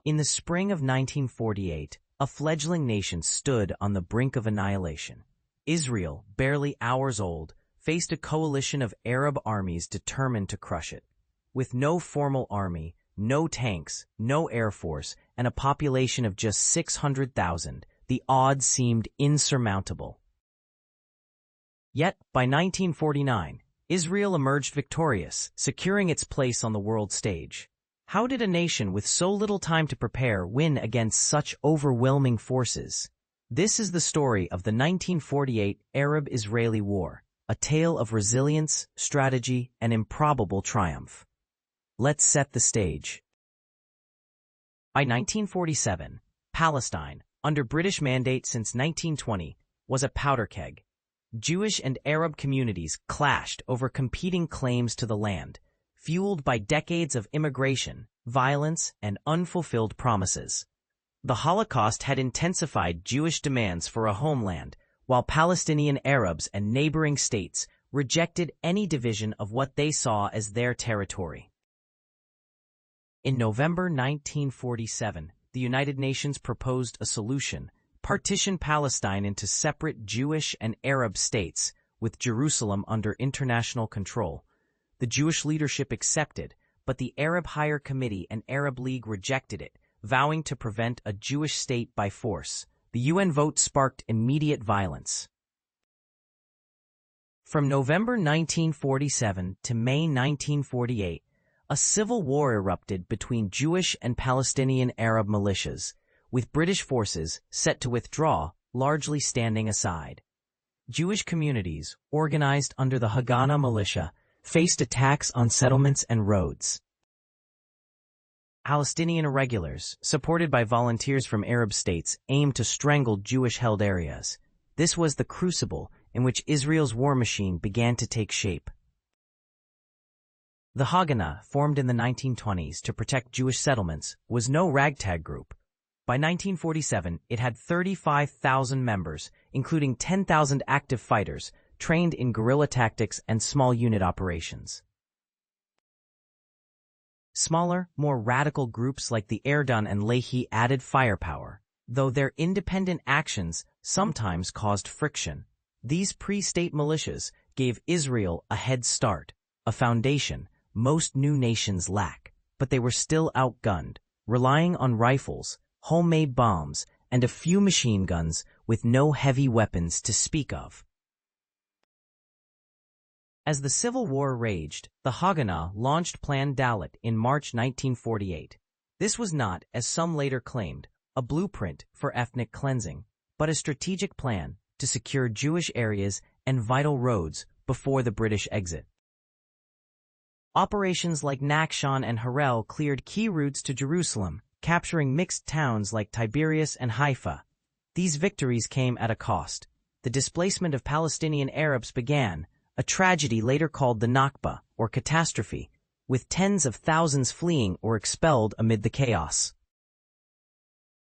In the spring of 1948, a fledgling nation stood on the brink of annihilation. Israel, barely hours old, faced a coalition of Arab armies determined to crush it. With no formal army, no tanks, no air force, and a population of just 600,000, the odds seemed insurmountable. Yet, by 1949, Israel emerged victorious, securing its place on the world stage. How did a nation with so little time to prepare win against such overwhelming forces? This is the story of the 1948 Arab-Israeli War, a tale of resilience, strategy, and improbable triumph. Let's set the stage. By 1947, Palestine, under British mandate since 1920, was a powder keg. Jewish and Arab communities clashed over competing claims to the land, fueled by decades of immigration, violence, and unfulfilled promises. The Holocaust had intensified Jewish demands for a homeland, while Palestinian Arabs and neighboring states rejected any division of what they saw as their territory. In November 1947, the United Nations proposed a solution: partition Palestine into separate Jewish and Arab states, with Jerusalem under international control. The Jewish leadership accepted, but the Arab Higher Committee and Arab League rejected it, vowing to prevent a Jewish state by force. The UN vote sparked immediate violence. From November 1947 to May 1948, a civil war erupted between Jewish and Palestinian Arab militias, with British forces set to withdraw, largely standing aside. Jewish communities, organized under the Haganah militia, faced attacks on settlements and roads. Palestinian irregulars, supported by volunteers from Arab states, aimed to strangle Jewish-held areas. This was the crucible in which Israel's war machine began to take shape. The Haganah, formed in the 1920s to protect Jewish settlements, was no ragtag group. By 1947, it had 35,000 members, including 10,000 active fighters, trained in guerrilla tactics and small unit operations. Smaller, more radical groups like the Erdan and Lehi added firepower, though their independent actions sometimes caused friction. These pre-state militias gave Israel a head start, a foundation most new nations lack, but they were still outgunned, relying on rifles, homemade bombs, and a few machine guns with no heavy weapons to speak of. As the Civil War raged, the Haganah launched Plan Dalet in March 1948. This was not, as some later claimed, a blueprint for ethnic cleansing, but a strategic plan to secure Jewish areas and vital roads before the British exit. Operations like Nakhshan and Harel cleared key routes to Jerusalem, capturing mixed towns like Tiberias and Haifa. These victories came at a cost. The displacement of Palestinian Arabs began, a tragedy later called the nakba, or catastrophe, with tens of thousands fleeing or expelled amid the chaos.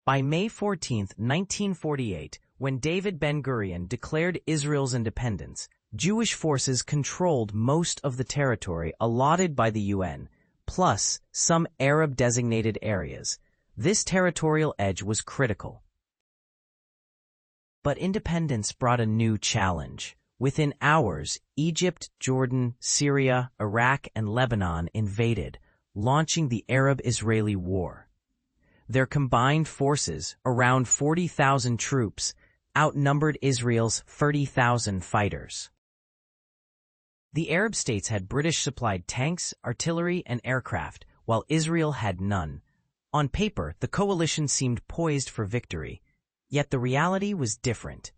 By May 14, 1948, when David Ben-Gurion declared Israel's independence, Jewish forces controlled most of the territory allotted by the UN, plus some Arab-designated areas. This territorial edge was critical. But independence brought a new challenge. Within hours, Egypt, Jordan, Syria, Iraq, and Lebanon invaded, launching the Arab-Israeli War. Their combined forces, around 40,000 troops, outnumbered Israel's 30,000 fighters. The Arab states had British-supplied tanks, artillery, and aircraft, while Israel had none. On paper, the coalition seemed poised for victory, yet the reality was different.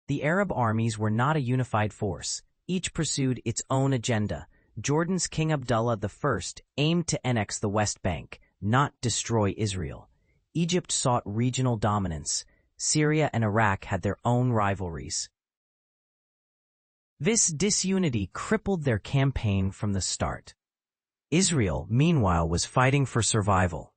The Arab armies were not a unified force. Each pursued its own agenda. Jordan's King Abdullah I aimed to annex the West Bank, not destroy Israel. Egypt sought regional dominance. Syria and Iraq had their own rivalries. This disunity crippled their campaign from the start. Israel, meanwhile, was fighting for survival.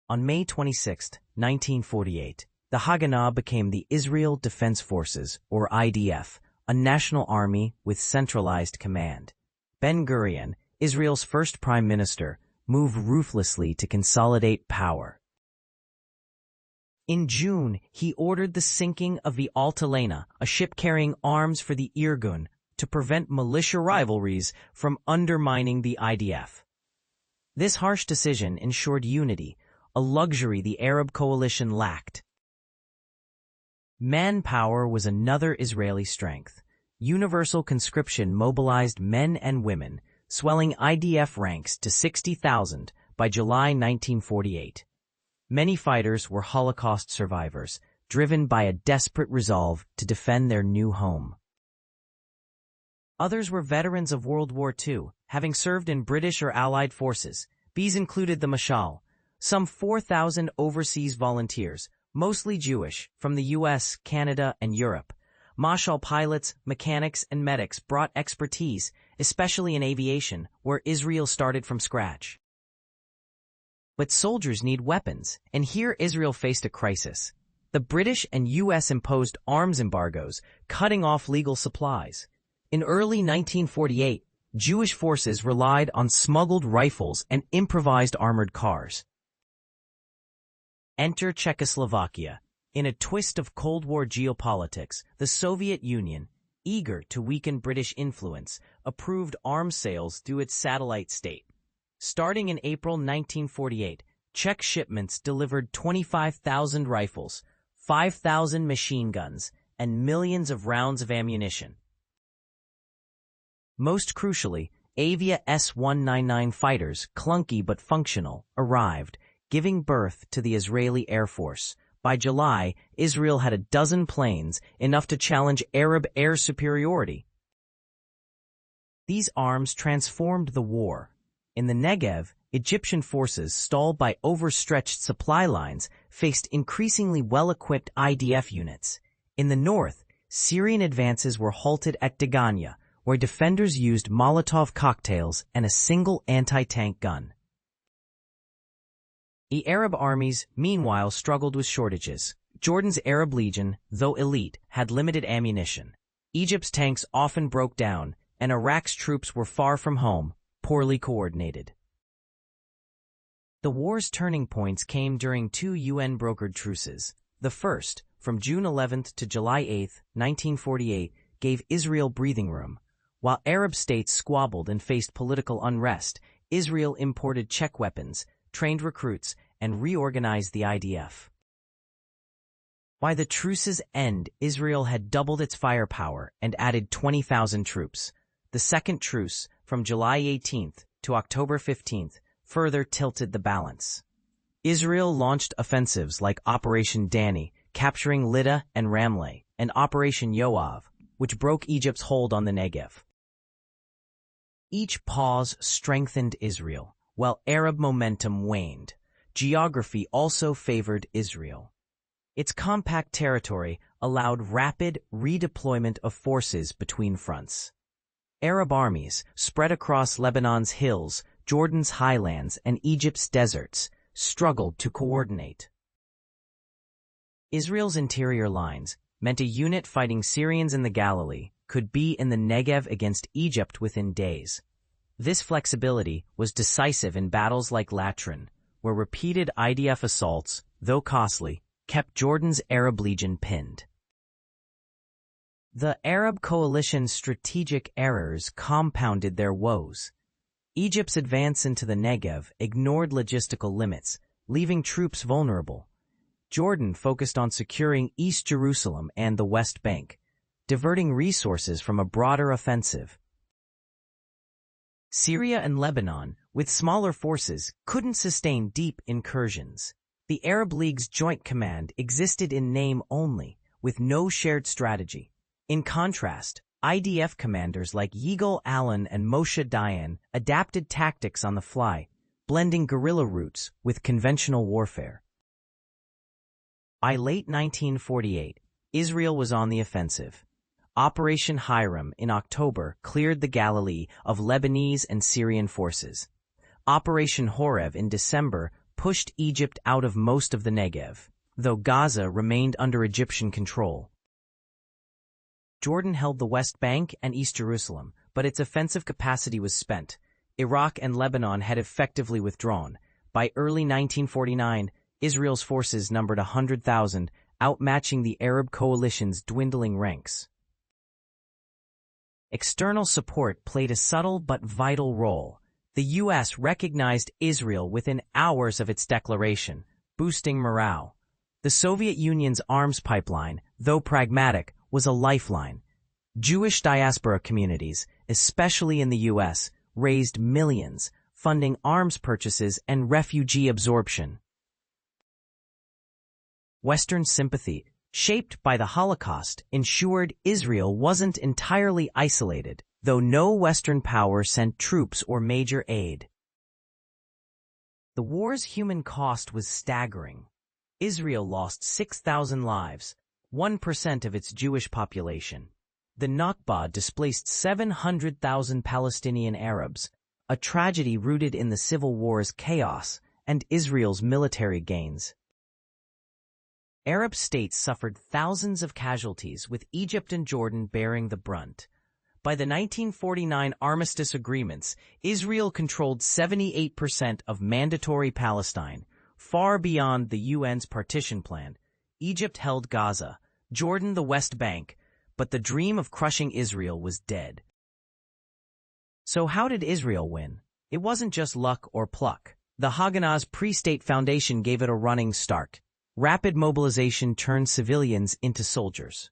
On May 26, 1948, the Haganah became the Israel Defense Forces, or IDF, a national army with centralized command. Ben-Gurion, Israel's first prime minister, move ruthlessly to consolidate power. In June, he ordered the sinking of the Altalena, a ship carrying arms for the Irgun, to prevent militia rivalries from undermining the IDF. This harsh decision ensured unity, a luxury the Arab coalition lacked. Manpower was another Israeli strength. Universal conscription mobilized men and women, swelling IDF ranks to 60,000 by July 1948. Many fighters were Holocaust survivors, driven by a desperate resolve to defend their new home. Others were veterans of World War II, having served in British or Allied forces. These included the Mashal, some 4,000 overseas volunteers, mostly Jewish, from the US, Canada, and Europe. Mashal pilots, mechanics, and medics brought expertise, especially in aviation, where Israel started from scratch. But soldiers need weapons, and here Israel faced a crisis. The British and US imposed arms embargoes, cutting off legal supplies. In early 1948, Jewish forces relied on smuggled rifles and improvised armored cars. Enter Czechoslovakia. In a twist of Cold War geopolitics, the Soviet Union, eager to weaken British influence, approved arms sales through its satellite state. Starting in April 1948, Czech shipments delivered 25,000 rifles, 5,000 machine guns, and millions of rounds of ammunition. Most crucially, Avia S-199 fighters, clunky but functional, arrived, giving birth to the Israeli Air Force. By July, Israel had a dozen planes, enough to challenge Arab air superiority. These arms transformed the war. In the Negev, Egyptian forces, stalled by overstretched supply lines, faced increasingly well-equipped IDF units. In the north, Syrian advances were halted at Dagania, where defenders used Molotov cocktails and a single anti-tank gun. The Arab armies, meanwhile, struggled with shortages. Jordan's Arab Legion, though elite, had limited ammunition. Egypt's tanks often broke down, and Iraq's troops were far from home, poorly coordinated. The war's turning points came during two UN-brokered truces. The first, from June 11 to July 8, 1948, gave Israel breathing room. While Arab states squabbled and faced political unrest, Israel imported Czech weapons, trained recruits, and reorganized the IDF. By the truce's end, Israel had doubled its firepower and added 20,000 troops. The second truce, from July 18 to October 15, further tilted the balance. Israel launched offensives like Operation Dani, capturing Lydda and Ramleh, and Operation Yoav, which broke Egypt's hold on the Negev. Each pause strengthened Israel, while Arab momentum waned. Geography also favored Israel. Its compact territory allowed rapid redeployment of forces between fronts. Arab armies, spread across Lebanon's hills, Jordan's highlands, and Egypt's deserts, struggled to coordinate. Israel's interior lines meant a unit fighting Syrians in the Galilee could be in the Negev against Egypt within days. This flexibility was decisive in battles like Latrin, where repeated IDF assaults, though costly, kept Jordan's Arab Legion pinned. The Arab coalition's strategic errors compounded their woes. Egypt's advance into the Negev ignored logistical limits, leaving troops vulnerable. Jordan focused on securing East Jerusalem and the West Bank, diverting resources from a broader offensive. Syria and Lebanon, with smaller forces, couldn't sustain deep incursions. The Arab League's Joint Command existed in name only, with no shared strategy. In contrast, IDF commanders like Yigal Allon and Moshe Dayan adapted tactics on the fly, blending guerrilla routes with conventional warfare. By late 1948, Israel was on the offensive. Operation Hiram in October cleared the Galilee of Lebanese and Syrian forces. Operation Horev in December pushed Egypt out of most of the Negev, though Gaza remained under Egyptian control. Jordan held the West Bank and East Jerusalem, but its offensive capacity was spent. Iraq and Lebanon had effectively withdrawn. By early 1949, Israel's forces numbered 100,000, outmatching the Arab coalition's dwindling ranks. External support played a subtle but vital role. The U.S. recognized Israel within hours of its declaration, boosting morale. The Soviet Union's arms pipeline, though pragmatic, was a lifeline. Jewish diaspora communities, especially in the U.S., raised millions, funding arms purchases and refugee absorption. Western sympathy, shaped by the Holocaust, ensured Israel wasn't entirely isolated, though no Western power sent troops or major aid. The war's human cost was staggering. Israel lost 6,000 lives, 1% of its Jewish population. The nakba displaced 700,000 Palestinian Arabs, a tragedy rooted in the Civil War's chaos and Israel's military gains. Arab states suffered thousands of casualties, with Egypt and Jordan bearing the brunt. By the 1949 armistice agreements, Israel controlled 78% of mandatory Palestine, far beyond the UN's partition plan. Egypt held Gaza, Jordan the West Bank, but the dream of crushing Israel was dead. So how did Israel win? It wasn't just luck or pluck. The Haganah's pre-state foundation gave it a running start. Rapid mobilization turned civilians into soldiers.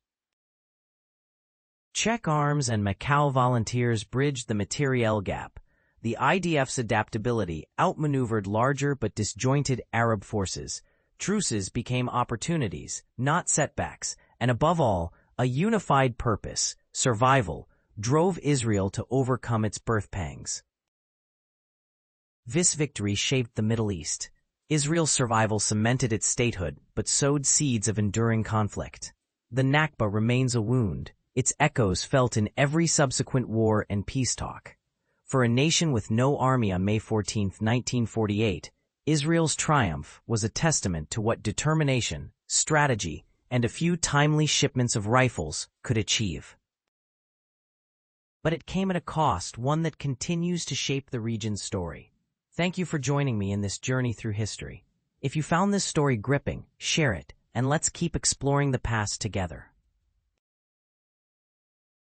Czech arms and Macau volunteers bridged the materiel gap. The IDF's adaptability outmaneuvered larger but disjointed Arab forces. Truces became opportunities, not setbacks, and above all, a unified purpose, survival, drove Israel to overcome its birth pangs. This victory shaped the Middle East. Israel's survival cemented its statehood, but sowed seeds of enduring conflict. The nakba remains a wound, its echoes felt in every subsequent war and peace talk. For a nation with no army on May 14, 1948, Israel's triumph was a testament to what determination, strategy, and a few timely shipments of rifles could achieve. But it came at a cost, one that continues to shape the region's story. Thank you for joining me in this journey through history. If you found this story gripping, share it, and let's keep exploring the past together.